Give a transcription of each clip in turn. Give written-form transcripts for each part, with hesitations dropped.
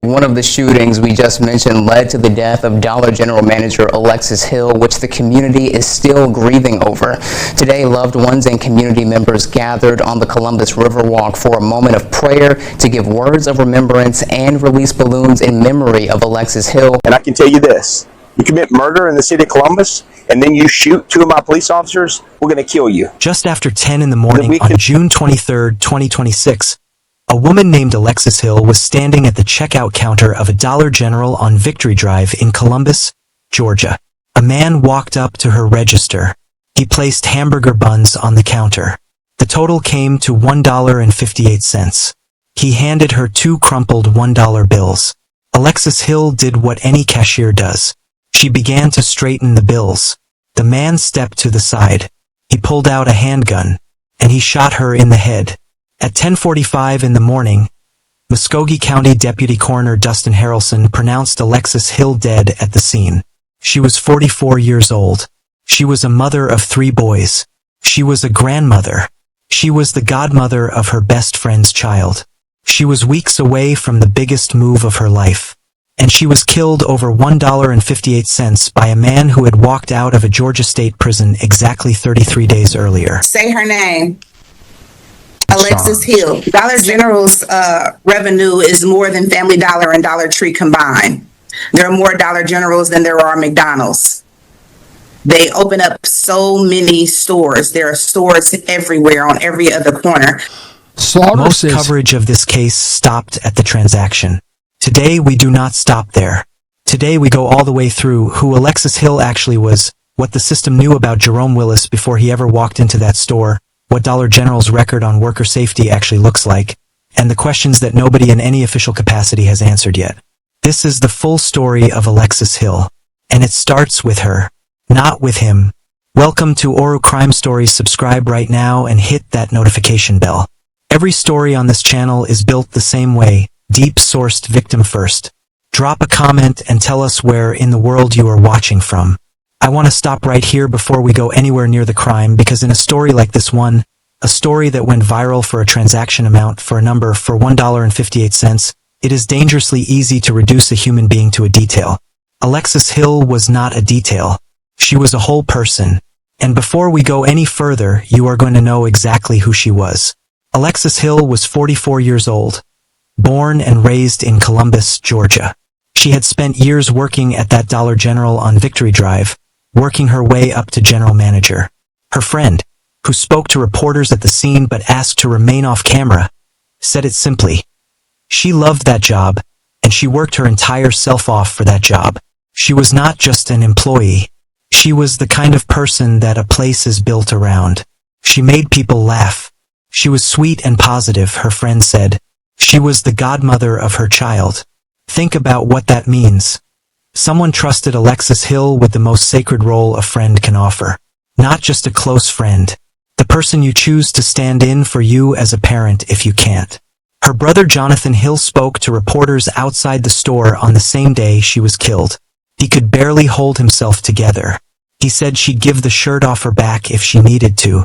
One of the shootings we just mentioned led to the death of Dollar General manager Alexis Hill, which the community is still grieving over. Today, loved ones and community members gathered on the Columbus Riverwalk for a moment of prayer to give words of remembrance and release balloons in memory of Alexis Hill. And I can tell you this, you commit murder in the city of Columbus, and then you shoot 2 of my police officers, we're going to kill you. Just after 10 in the morning on June 23, 2026, a woman named Alexis Hill was standing at the checkout counter of a Dollar General on Victory Drive in Columbus, Georgia. A man walked up to her register. He placed hamburger buns on the counter. The total came to $1.58. He handed her 2 crumpled $1 bills. Alexis Hill did what any cashier does. She began to straighten the bills. The man stepped to the side. He pulled out a handgun, and he shot her in the head. At 10:45 in the morning, Muskogee County Deputy Coroner Dustin Harrelson pronounced Alexis Hill dead at the scene. She was 44 years old. She was a mother of 3 boys. She was a grandmother. She was the godmother of her best friend's child. She was weeks away from the biggest move of her life. And she was killed over $1.58 by a man who had walked out of a Georgia state prison exactly 33 days earlier. Say her name. Alexis Hill. Dollar General's revenue is more than Family Dollar and Dollar Tree combined. There are more Dollar Generals than there are McDonald's. They open up so many stores. There are stores everywhere on every other corner. Most coverage of this case stopped at the transaction. Today we do not stop there. Today we go all the way through who Alexis Hill actually was, what the system knew about Jerome Willis before he ever walked into that store, what Dollar General's record on worker safety actually looks like, and the questions that nobody in any official capacity has answered yet. This is the full story of Alexis Hill, and it starts with her, not with him. Welcome to Oru Crime Stories. Subscribe right now and hit that notification bell. Every story on this channel is built the same way, deep-sourced victim first. Drop a comment and tell us where in the world you are watching from. I want to stop right here before we go anywhere near the crime, because in a story like this one, a story that went viral for a transaction amount for a number for $1.58, it is dangerously easy to reduce a human being to a detail. Alexis Hill was not a detail. She was a whole person. And before we go any further, you are going to know exactly who she was. Alexis Hill was 44 years old, born and raised in Columbus, Georgia. She had spent years working at that Dollar General on Victory Drive, working her way up to general manager. Her friend, who spoke to reporters at the scene but asked to remain off camera, said it simply. She loved that job, and she worked her entire self off for that job. She was not just an employee. She was the kind of person that a place is built around. She made people laugh. She was sweet and positive, her friend said. She was the godmother of her child. Think about what that means. Someone trusted Alexis Hill with the most sacred role a friend can offer. Not just a close friend. The person you choose to stand in for you as a parent if you can't. Her brother Jonathan Hill spoke to reporters outside the store on the same day she was killed. He could barely hold himself together. He said she'd give the shirt off her back if she needed to.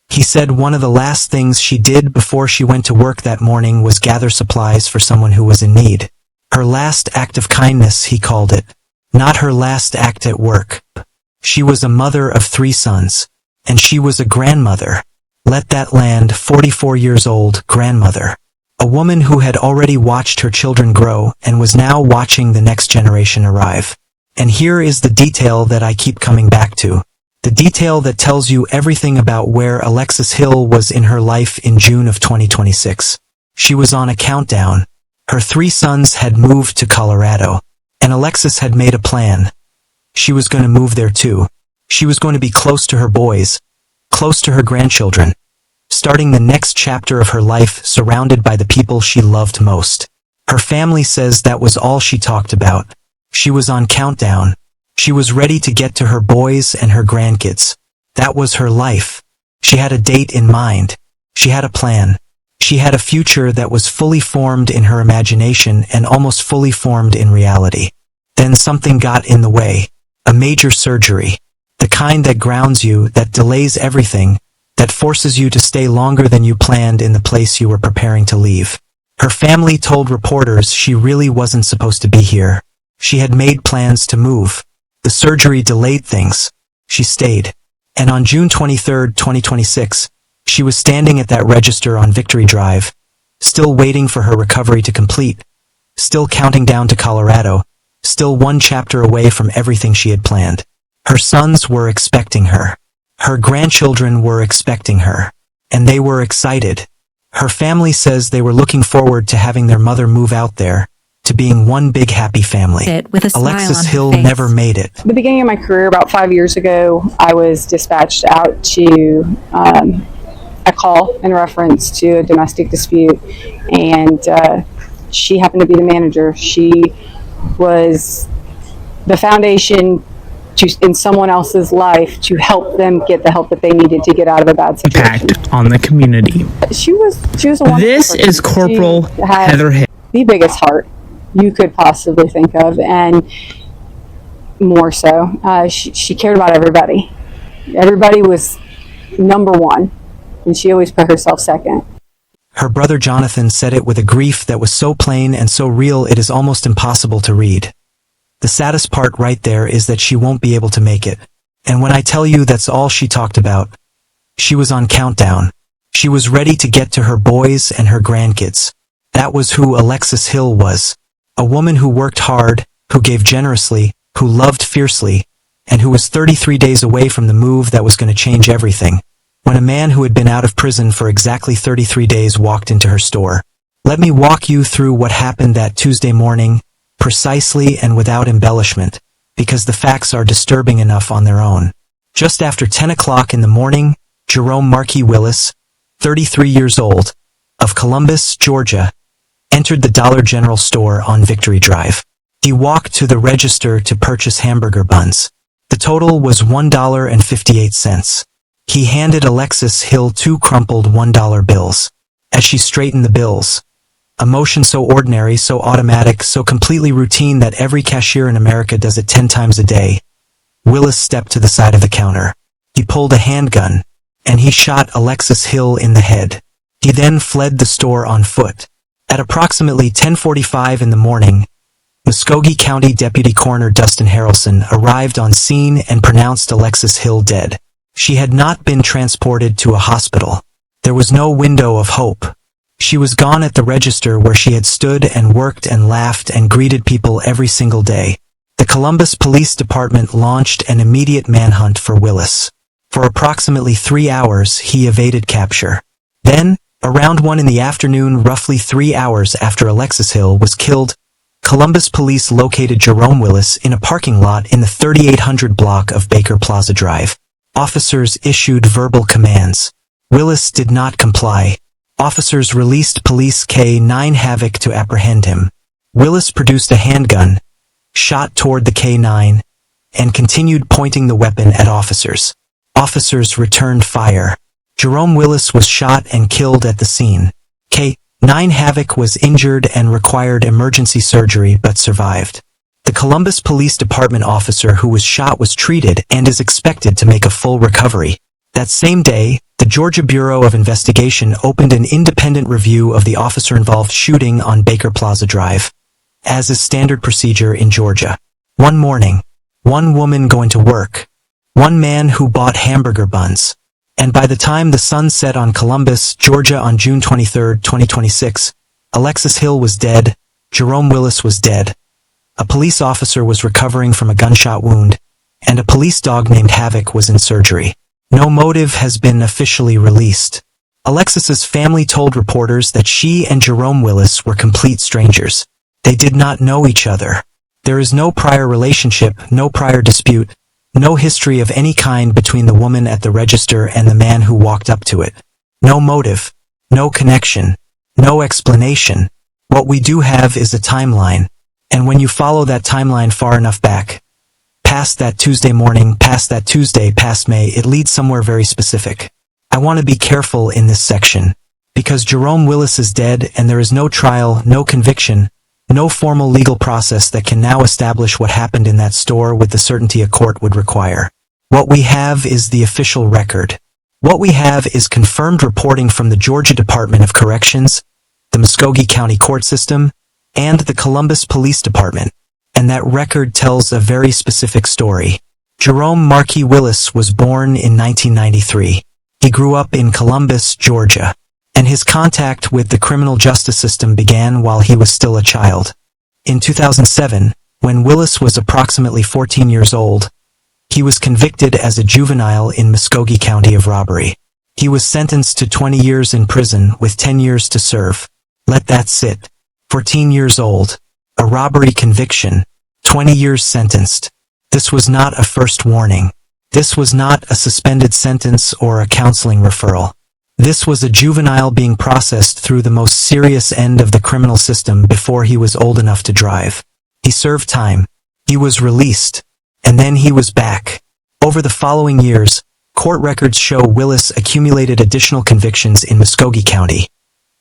He said one of the last things she did before she went to work that morning was gather supplies for someone who was in need. Her last act of kindness, he called it. Not her last act at work. She was a mother of 3 sons. And she was a grandmother. Let that land, 44 years old, grandmother. A woman who had already watched her children grow and was now watching the next generation arrive. And here is the detail that I keep coming back to. The detail that tells you everything about where Alexis Hill was in her life in June of 2026. She was on a countdown. Her 3 sons had moved to Colorado. And Alexis had made a plan. She was going to move there too. She was going to be close to her boys, close to her grandchildren, starting the next chapter of her life surrounded by the people she loved most. Her family says that was all she talked about. She was on countdown. She was ready to get to her boys and her grandkids. That was her life. She had a date in mind. She had a plan. She had a future that was fully formed in her imagination and almost fully formed in reality. Then something got in the way. A major surgery. The kind that grounds you, that delays everything, that forces you to stay longer than you planned in the place you were preparing to leave. Her family told reporters she really wasn't supposed to be here. She had made plans to move. The surgery delayed things. She stayed. And on June 23, 2026, she was standing at that register on Victory Drive, still waiting for her recovery to complete, still counting down to Colorado, still one chapter away from everything she had planned. Her sons were expecting her. Her grandchildren were expecting her. And they were excited. Her family says they were looking forward to having their mother move out there, to being one big happy family. With a smile Alexis on her Hill face. never made it. At the beginning of my career, about 5 years ago, I was dispatched out to a call in reference to a domestic dispute, and she happened to be the manager. She was the foundation in someone else's life to help them get the help that they needed to get out of a bad situation. Impact on the community. She was a wonderful This person. is Corporal She had Heather Hill. the biggest heart you could possibly think of, and more so, she cared about everybody. Everybody was number one, and she always put herself second. Her brother Jonathan said it with a grief that was so plain and so real it is almost impossible to read. The saddest part right there is that she won't be able to make it. And when I tell you that's all she talked about, she was on countdown. She was ready to get to her boys and her grandkids. That was who Alexis Hill was. A woman who worked hard, who gave generously, who loved fiercely, and who was 33 days away from the move that was going to change everything. When a man who had been out of prison for exactly 33 days walked into her store. Let me walk you through what happened that Tuesday morning, precisely and without embellishment, because the facts are disturbing enough on their own. Just after 10 o'clock in the morning, Jerome Marquis Willis, 33 years old, of Columbus, Georgia, entered the Dollar General store on Victory Drive. He walked to the register to purchase hamburger buns. The total was $1.58. He handed Alexis Hill 2 crumpled $1 bills. As she straightened the bills, a motion so ordinary, so automatic, so completely routine that every cashier in America does it 10 times a day, Willis stepped to the side of the counter. He pulled a handgun, and he shot Alexis Hill in the head. He then fled the store on foot. At approximately 10:45 in the morning, Muskogee County Deputy Coroner Dustin Harrelson arrived on scene and pronounced Alexis Hill dead. She had not been transported to a hospital. There was no window of hope. She was gone at the register where she had stood and worked and laughed and greeted people every single day. The Columbus Police Department launched an immediate manhunt for Willis. For approximately 3 hours, he evaded capture. Then, around 1 in the afternoon, roughly 3 hours after Alexis Hill was killed, Columbus police located Jerome Willis in a parking lot in the 3800 block of Baker Plaza Drive. Officers issued verbal commands. Willis did not comply. Officers released police K-9 Havoc to apprehend him. Willis produced a handgun, shot toward the K-9, and continued pointing the weapon at officers. Officers returned fire. Jerome Willis was shot and killed at the scene. K-9 Havoc was injured and required emergency surgery but survived. The Columbus Police Department officer who was shot was treated and is expected to make a full recovery. That same day, the Georgia Bureau of Investigation opened an independent review of the officer-involved shooting on Baker Plaza Drive. As is standard procedure in Georgia. One morning, one woman going to work, one man who bought hamburger buns. And by the time the sun set on Columbus, Georgia on June 23, 2026, Alexis Hill was dead, Jerome Willis was dead. A police officer was recovering from a gunshot wound, and a police dog named Havoc was in surgery. No motive has been officially released. Alexis's family told reporters that she and Jerome Willis were complete strangers. They did not know each other. There is no prior relationship, no prior dispute, no history of any kind between the woman at the register and the man who walked up to it. No motive, no connection, no explanation. What we do have is a timeline. And when you follow that timeline far enough back, past that Tuesday morning, past that Tuesday, past May, it leads somewhere very specific. I want to be careful in this section, because Jerome Willis is dead and there is no trial, no conviction, no formal legal process that can now establish what happened in that store with the certainty a court would require. What we have is the official record. What we have is confirmed reporting from the Georgia Department of Corrections, the Muskogee County Court System, and the Columbus Police Department. And that record tells a very specific story. Jerome Marquis Willis was born in 1993. He grew up in Columbus, Georgia, and his contact with the criminal justice system began while he was still a child. In 2007, when Willis was approximately 14 years old, he was convicted as a juvenile in Muskogee County of robbery. He was sentenced to 20 years in prison with 10 years to serve. Let that sit. 14 years old. A robbery conviction. 20 years sentenced. This was not a first warning. This was not a suspended sentence or a counseling referral. This was a juvenile being processed through the most serious end of the criminal system before he was old enough to drive. He served time. He was released. And then he was back. Over the following years, court records show Willis accumulated additional convictions in Muskogee County.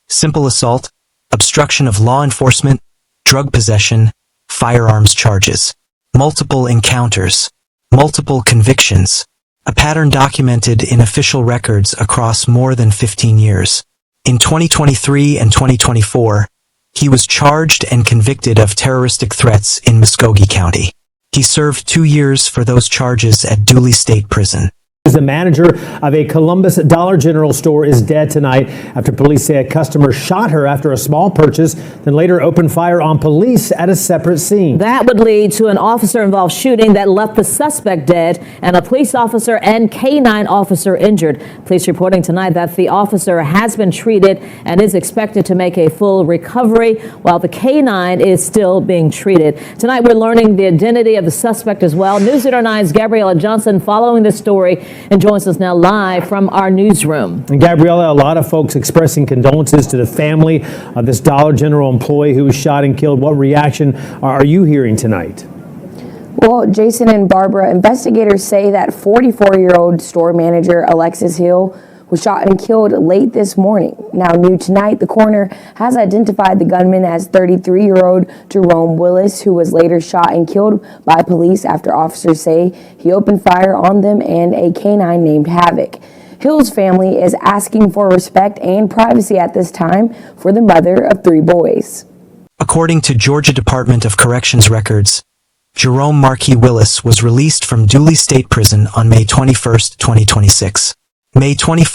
Simple assault, obstruction of law enforcement, drug possession, firearms charges, multiple encounters, multiple convictions, a pattern documented in official records across more than 15 years. In 2023 and 2024, he was charged and convicted of terroristic threats in Muskogee County. He served 2 years for those charges at Dooley State Prison. The manager of a Columbus Dollar General store is dead tonight after police say a customer shot her after a small purchase, then later opened fire on police at a separate scene. That would lead to an officer-involved shooting that left the suspect dead and a police officer and K-9 officer injured. Police reporting tonight that the officer has been treated and is expected to make a full recovery, while the K-9 is still being treated. Tonight, we're learning the identity of the suspect as well. News 9's Gabriella Johnson following this story and joins us now live from our newsroom. And Gabriella, a lot of folks expressing condolences to the family of this Dollar General employee who was shot and killed. What reaction are you hearing tonight? Well, Jason and Barbara, investigators say that 44-year-old store manager Alexis Hill was shot and killed late this morning. Now, new tonight, the coroner has identified the gunman as 33-year-old Jerome Willis, who was later shot and killed by police after officers say he opened fire on them and a K-9 named Havoc. Hill's family is asking for respect and privacy at this time for the mother of 3 boys. According to Georgia Department of Corrections records, Jerome Marquis Willis was released from Dooley State Prison on May 21, 2026. May 21,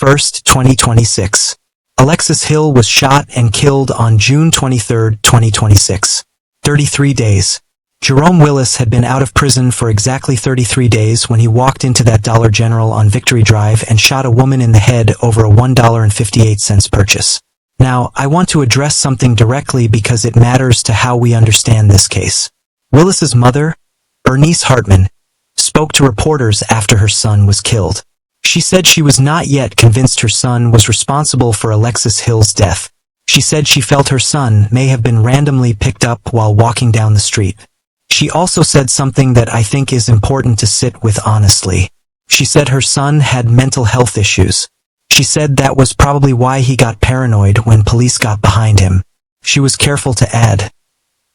2026. Alexis Hill was shot and killed on June 23, 2026. 33 days. Jerome Willis had been out of prison for exactly 33 days when he walked into that Dollar General on Victory Drive and shot a woman in the head over a $1.58 purchase. Now, I want to address something directly because it matters to how we understand this case. Willis's mother, Bernice Hartman, spoke to reporters after her son was killed. She said she was not yet convinced her son was responsible for Alexis Hill's death. She said she felt her son may have been randomly picked up while walking down the street. She also said something that I think is important to sit with honestly. She said her son had mental health issues. She said that was probably why he got paranoid when police got behind him. She was careful to add,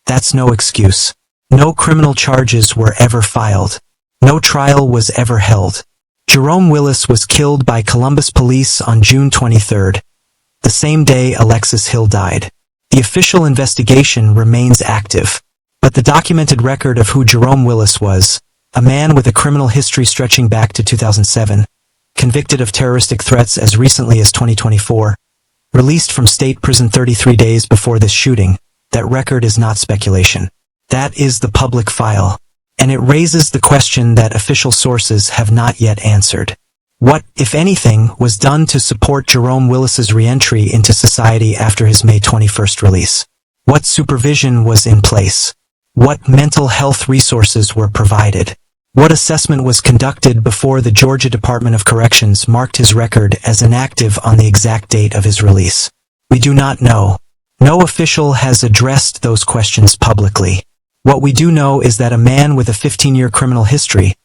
"That's no excuse. No criminal charges were ever filed. No trial was ever held." Jerome Willis was killed by Columbus police on June 23, the same day Alexis Hill died. The official investigation remains active, but the documented record of who Jerome Willis was, a man with a criminal history stretching back to 2007, convicted of terroristic threats as recently as 2024, released from state prison 33 days before this shooting, that record is not speculation. That is the public file. And it raises the question that official sources have not yet answered. What, if anything, was done to support Jerome Willis's re-entry into society after his May 21 release? What supervision was in place? What mental health resources were provided? What assessment was conducted before the Georgia Department of Corrections marked his record as inactive on the exact date of his release? We do not know. No official has addressed those questions publicly. What we do know is that a man with a 15-year criminal history,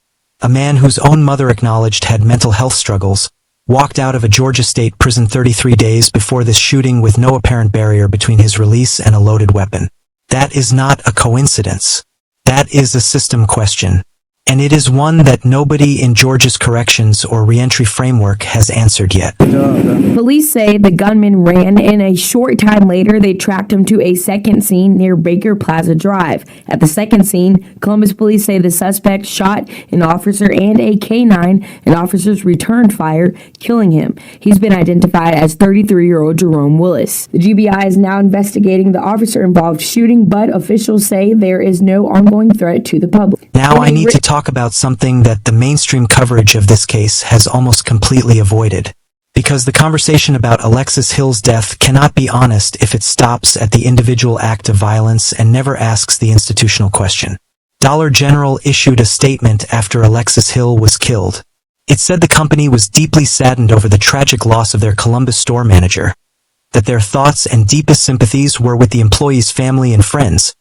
a man whose own mother acknowledged had mental health struggles, walked out of a Georgia state prison 33 days before this shooting with no apparent barrier between his release and a loaded weapon. That is not a coincidence. That is a system question. And it is one that nobody in Georgia's corrections or reentry framework has answered yet. Police say the gunman ran, and a short time later, they tracked him to a second scene near Baker Plaza Drive. At the second scene, Columbus police say the suspect shot an officer and a K-9, and officers returned fire, killing him. He's been identified as 33-year-old Jerome Willis. The GBI is now investigating the officer-involved shooting, but officials say there is no ongoing threat to the public. Now I need to talk about something that the mainstream coverage of this case has almost completely avoided. Because the conversation about Alexis Hill's death cannot be honest if it stops at the individual act of violence and never asks the institutional question. Dollar General issued a statement after Alexis Hill was killed. It said the company was deeply saddened over the tragic loss of their Columbus store manager, that their thoughts and deepest sympathies were with the employee's family and friends,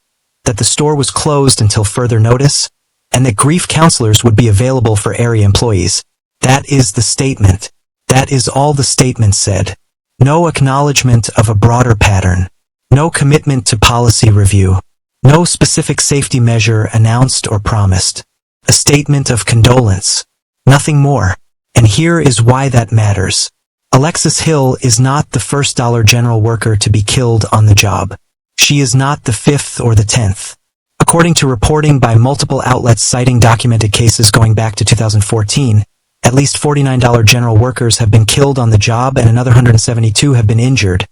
that the store was closed until further notice, and that grief counselors would be available for area employees. That is the statement. That is all the statement said. No acknowledgement of a broader pattern. No commitment to policy review. No specific safety measure announced or promised. A statement of condolence. Nothing more. And here is why that matters. Alexis Hill is not the first Dollar General worker to be killed on the job. She is not the 5th or the 10th. According to reporting by multiple outlets citing documented cases going back to 2014, at least 49 Dollar General workers have been killed on the job and another 172 have been injured,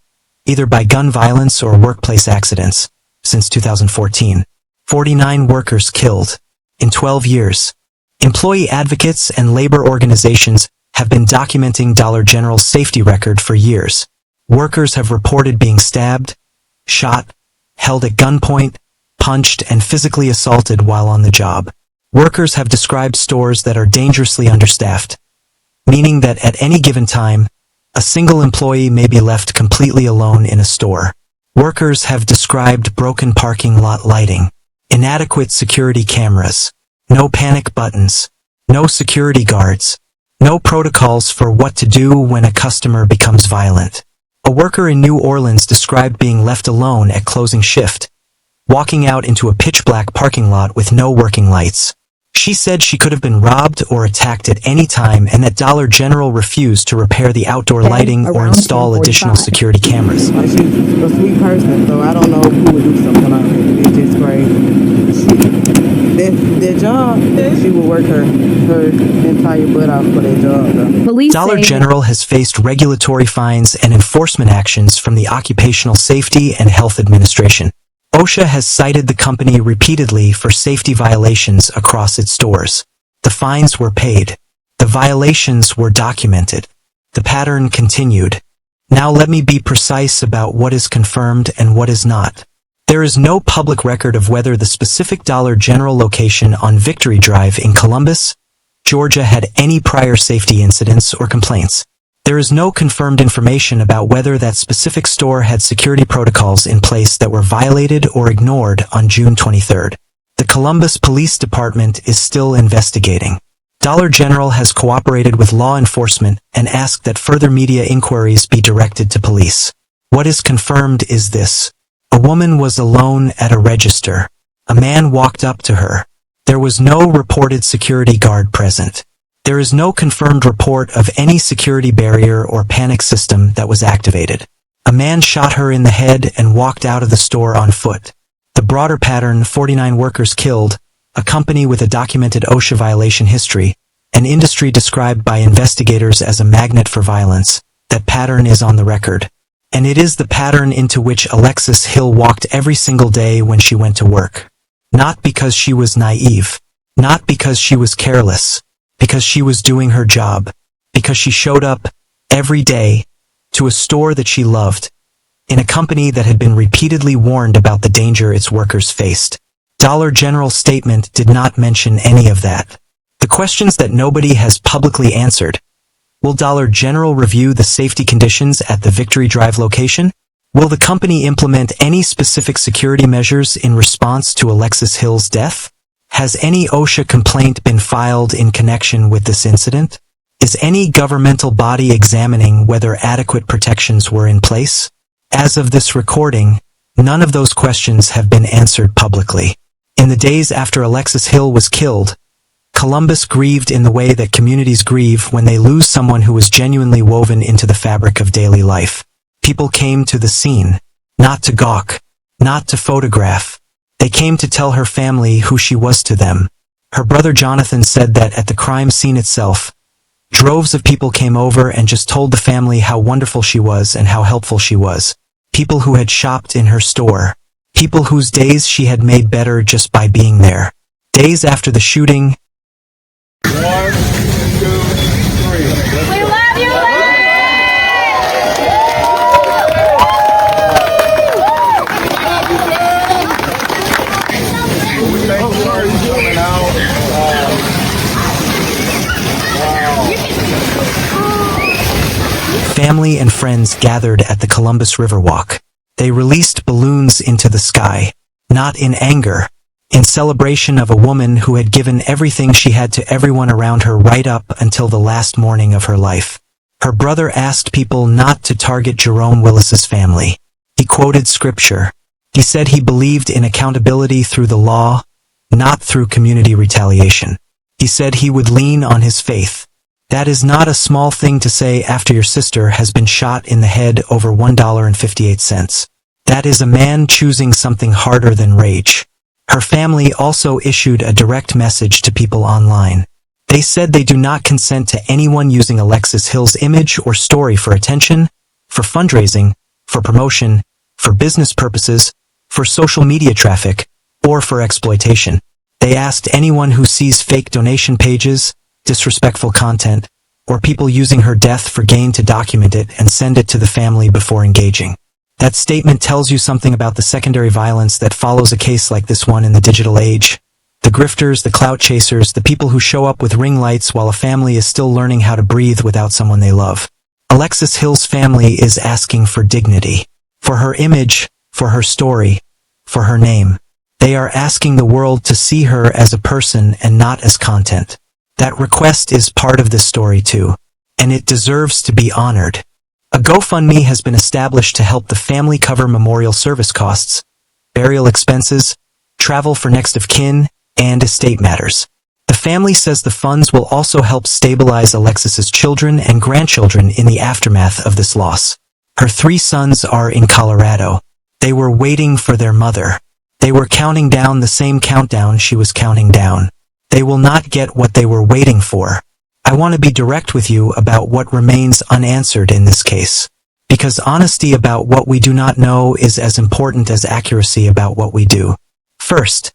either by gun violence or workplace accidents, since 2014. 49 workers killed in 12 years. Employee advocates and labor organizations have been documenting Dollar General's safety record for years. Workers have reported being stabbed, shot, held at gunpoint, punched, and physically assaulted while on the job. Workers have described stores that are dangerously understaffed, meaning that at any given time, a single employee may be left completely alone in a store. Workers have described broken parking lot lighting, inadequate security cameras, no panic buttons, no security guards, no protocols for what to do when a customer becomes violent. A worker in New Orleans described being left alone at closing shift, walking out into a pitch-black parking lot with no working lights. She said she could have been robbed or attacked at any time and that Dollar General refused to repair the outdoor lighting or install additional security cameras. She's a sweet person, so I don't know who would do something like that. It's just crazy. Their job, she would work her entire butt off for their job, though. Dollar General has faced regulatory fines and enforcement actions from the Occupational Safety and Health Administration. OSHA has cited the company repeatedly for safety violations across its stores. The fines were paid. The violations were documented. The pattern continued. Now let me be precise about what is confirmed and what is not. There is no public record of whether the specific Dollar General location on Victory Drive in Columbus, Georgia had any prior safety incidents or complaints. There is no confirmed information about whether that specific store had security protocols in place that were violated or ignored on June 23rd. The Columbus Police Department is still investigating. Dollar General has cooperated with law enforcement and asked that further media inquiries be directed to police. What is confirmed is this. A woman was alone at a register. A man walked up to her. There was no reported security guard present. There is no confirmed report of any security barrier or panic system that was activated. A man shot her in the head and walked out of the store on foot. The broader pattern, 49 workers killed, a company with a documented OSHA violation history, an industry described by investigators as a magnet for violence, that pattern is on the record. And it is the pattern into which Alexis Hill walked every single day when she went to work. Not because she was naive. Not because she was careless. Because she was doing her job. Because she showed up every day to a store that she loved, in a company that had been repeatedly warned about the danger its workers faced. Dollar General's statement did not mention any of that. The questions that nobody has publicly answered. Will Dollar General review the safety conditions at the Victory Drive location? Will the company implement any specific security measures in response to Alexis Hill's death? Has any OSHA complaint been filed in connection with this incident? Is any governmental body examining whether adequate protections were in place? As of this recording, none of those questions have been answered publicly. In the days after Alexis Hill was killed, Columbus grieved in the way that communities grieve when they lose someone who was genuinely woven into the fabric of daily life. People came to the scene, not to gawk, not to photograph. They came to tell her family who she was to them. Her brother Jonathan said that at the crime scene itself, droves of people came over and just told the family how wonderful she was and how helpful she was. People who had shopped in her store. People whose days she had made better just by being there. Days after the shooting, One, two, three. We love you, Thank you for coming out. family and friends gathered at the Columbus Riverwalk. They released balloons into the sky, not in anger, in celebration of a woman who had given everything she had to everyone around her right up until the last morning of her life. Her brother asked people not to target Jerome Willis's family. He quoted scripture. He said he believed in accountability through the law, not through community retaliation. He said he would lean on his faith. That is not a small thing to say after your sister has been shot in the head over $1.58. That is a man choosing something harder than rage. Her family also issued a direct message to people online. They said they do not consent to anyone using Alexis Hill's image or story for attention, for fundraising, for promotion, for business purposes, for social media traffic, or for exploitation. They asked anyone who sees fake donation pages, disrespectful content, or people using her death for gain to document it and send it to the family before engaging. That statement tells you something about the secondary violence that follows a case like this one in the digital age. The grifters, the clout chasers, the people who show up with ring lights while a family is still learning how to breathe without someone they love. Alexis Hill's family is asking for dignity. For her image, for her story, for her name. They are asking the world to see her as a person and not as content. That request is part of this story too, and it deserves to be honored. A GoFundMe has been established to help the family cover memorial service costs, burial expenses, travel for next of kin, and estate matters. The family says the funds will also help stabilize Alexis's children and grandchildren in the aftermath of this loss. Her 3 sons are in Colorado. They were waiting for their mother. They were counting down the same countdown she was counting down. They will not get what they were waiting for. I want to be direct with you about what remains unanswered in this case. Because honesty about what we do not know is as important as accuracy about what we do. First,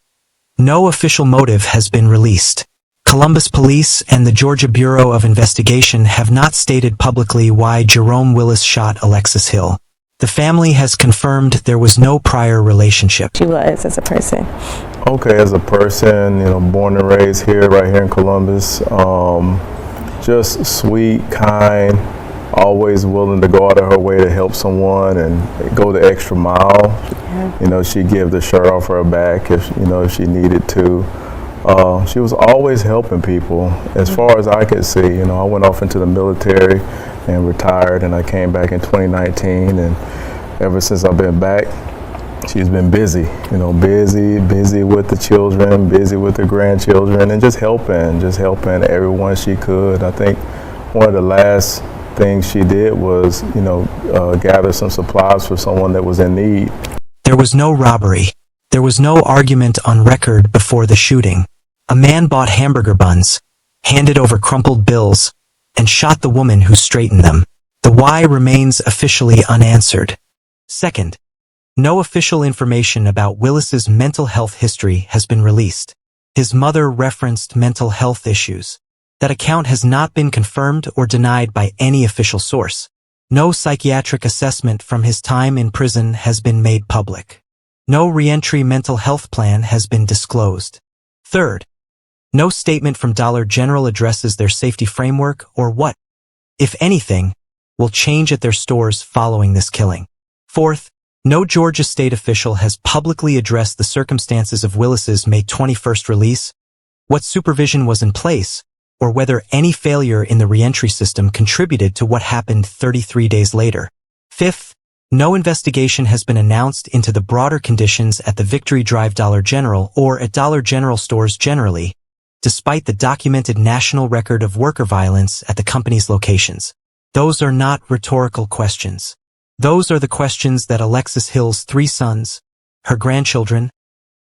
no official motive has been released. Columbus Police and the Georgia Bureau of Investigation have not stated publicly why Jerome Willis shot Alexis Hill. The family has confirmed there was no prior relationship. She was as a person. Okay, as a person, born and raised here, right here in Columbus. Just sweet, kind, always willing to go out of her way to help someone and go the extra mile. Yeah. She'd give the shirt off her back if she needed to. She was always helping people. As far as I could see, I went off into the military and retired, and I came back in 2019, and ever since I've been back, she's been busy, busy with the children, busy with the grandchildren, and just helping everyone she could. I think one of the last things she did was, gather some supplies for someone that was in need. There was no robbery. There was no argument on record before the shooting. A man bought hamburger buns, handed over crumpled bills, and shot the woman who straightened them. The why remains officially unanswered. Second, no official information about Willis's mental health history has been released. His mother referenced mental health issues. That account has not been confirmed or denied by any official source. No psychiatric assessment from his time in prison has been made public. No reentry mental health plan has been disclosed. Third, no statement from Dollar General addresses their safety framework or what, if anything, will change at their stores following this killing. Fourth, no Georgia state official has publicly addressed the circumstances of Willis's May 21st release, what supervision was in place, or whether any failure in the reentry system contributed to what happened 33 days later. Fifth, no investigation has been announced into the broader conditions at the Victory Drive Dollar General or at Dollar General stores generally, despite the documented national record of worker violence at the company's locations. Those are not rhetorical questions. Those are the questions that Alexis Hill's 3 sons, her grandchildren,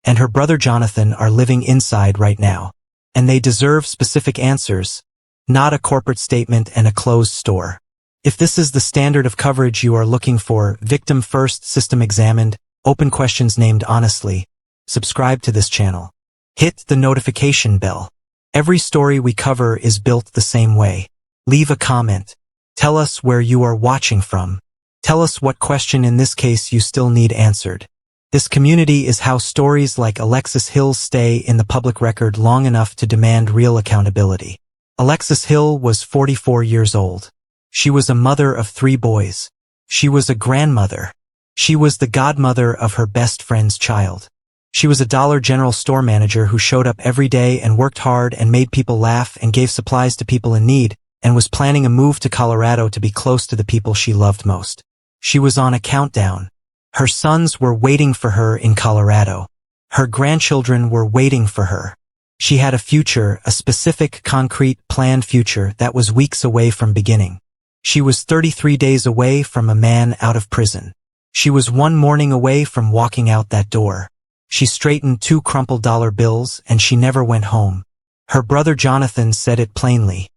and her brother Jonathan are living inside right now. And they deserve specific answers, not a corporate statement and a closed store. If this is the standard of coverage you are looking for, victim first, system examined, open questions named honestly, subscribe to this channel. Hit the notification bell. Every story we cover is built the same way. Leave a comment. Tell us where you are watching from. Tell us what question in this case you still need answered. This community is how stories like Alexis Hill's stay in the public record long enough to demand real accountability. Alexis Hill was 44 years old. She was a mother of 3 boys. She was a grandmother. She was the godmother of her best friend's child. She was a Dollar General store manager who showed up every day and worked hard and made people laugh and gave supplies to people in need, and was planning a move to Colorado to be close to the people she loved most. She was on a countdown. Her sons were waiting for her in Colorado. Her grandchildren were waiting for her. She had a future, a specific, concrete, planned future that was weeks away from beginning. She was 33 days away from a man out of prison. She was 1 morning away from walking out that door. She straightened 2 crumpled dollar bills and she never went home. Her brother Jonathan said it plainly.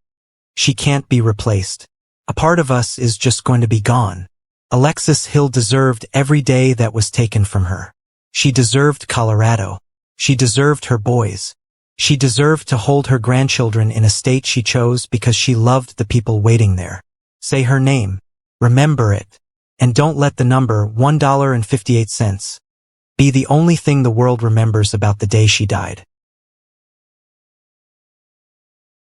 She can't be replaced. A part of us is just going to be gone. Alexis Hill deserved every day that was taken from her. She deserved Colorado. She deserved her boys. She deserved to hold her grandchildren in a state she chose because she loved the people waiting there. Say her name. Remember it. And don't let the number $1.58 be the only thing the world remembers about the day she died.